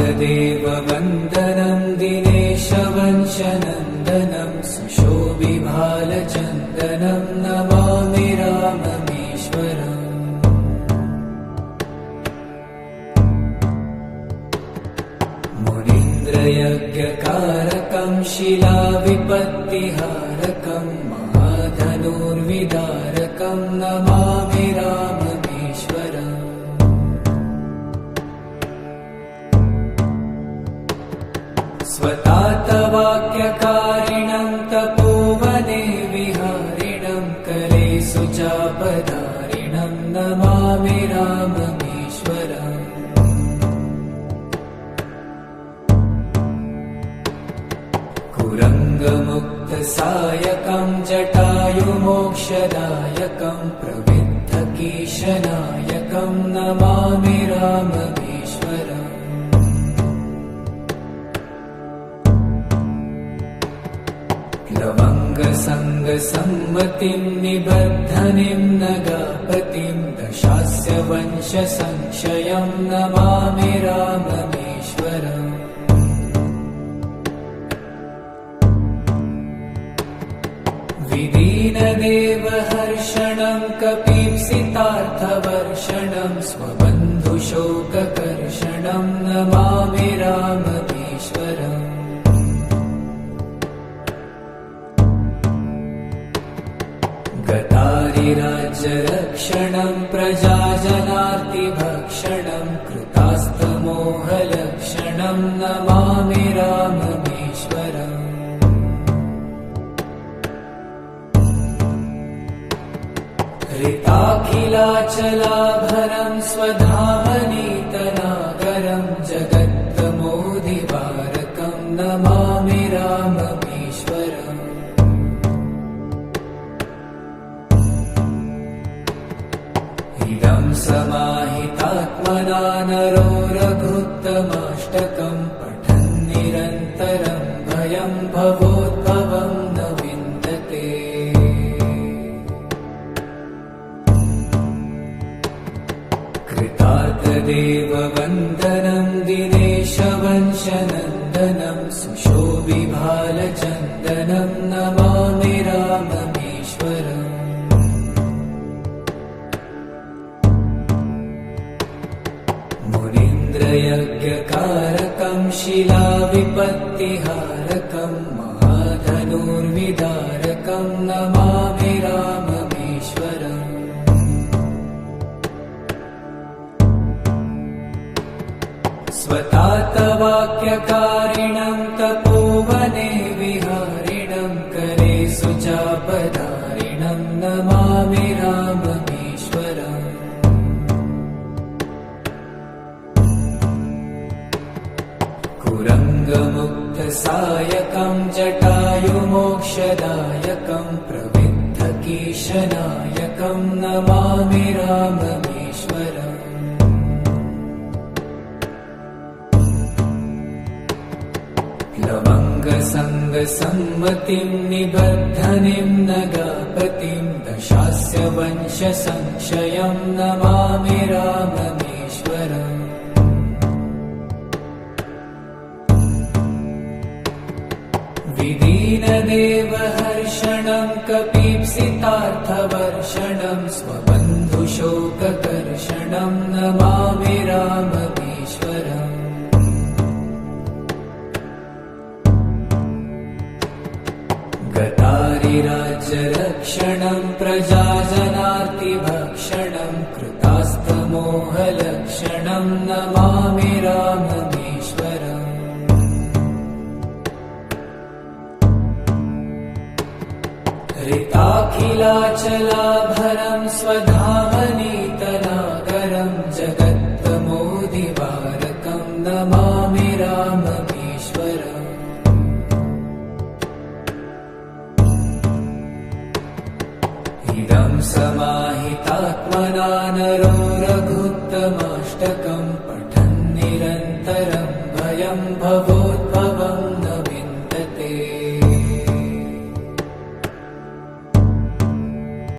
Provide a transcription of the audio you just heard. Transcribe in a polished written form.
कृतार्थदेववन्दनं दिनेशवंशनन्दनं सुशोभिभालचन्दनं नमामि राममीश्वरम्। मुनीन्द्रयज्ञकारकं शिलाविपत्तिहारकं महाधनुर्विदारकं नमामि राममीश्वरम्। स्वतातवाक्यकारिणं तपोवने विहारिणं कलेषु चापधारिणं नमामि राममीश्वरम्। कुरङ्गमुक्तसायकं जटायुमोक्षदायकं प्रविद्धकीशनायकं नमामि राममीश्वरम्। लवङ्गसङ्गसम्मतिं निबद्धनिं नगापतिं दशास्य वंशसंक्षयं नमामि राममीश्वरम्। विदीनदेवहर्षणं कपीप्सितार्थवर्षणं स्वबन्धुशोककर्षणं नमामि राममीश्वरम्। गतारिराज्यरक्षणं प्रजाजनार्तिभक्षणं कृतास्तमोहलक्षणं नमामि राममीश्वरम्। हृताखिलाचलाभरं स्वधामनीतनागरं जगत्तमोदिवारकं नमामि राममीश्वरम्। इदं समाहितात्मना नरो रघुत्तमाष्टकं पठन् निरन्तरं भयं भवोद्भवं न विन्दते। कृतार्थदेववन्दनं दिनेशवंशनन्दनं सुशोभिभालचन्दनं नमामि राममीश्वरम्। मुनीन्द्रयज्ञकारकं शिलाविपत्तिहारकं महाधनुर्विदारकं नमामि राममीश्वरम्। स्वतातवाक्यकारिणं तपोवने विहारिणं कलेषु चापधारिणं नमामि राममीश्वरम्। कुरङ्गमुक्तसायकं जटायुमोक्षदायकं प्रविद्धकीशनायकं नमामि राममीश्वरम्। लवङ्गसङ्गसम्मतिं निबद्धनिं नगापतिं दशास्य वंशसंक्षयं नमामि राममीश्वरम्। विदीनदेवहर्षणं कपीप्सितार्थवर्षणं स्वबन्धुशोककर्षणं नमामि राममीश्वरम्। गतारिराज्यरक्षणं प्रजाजनार्तिभक्षणं कृतास्तमोहलक्षणं नमामि राममीश्वरम्। हृताखिलाचलाभरं स्वधामनीतनागरं जगत्तमोदिवारकं नमामि राममीश्वरम्। इदं समाहितात्मना नरो रघुत्तमाष्टकं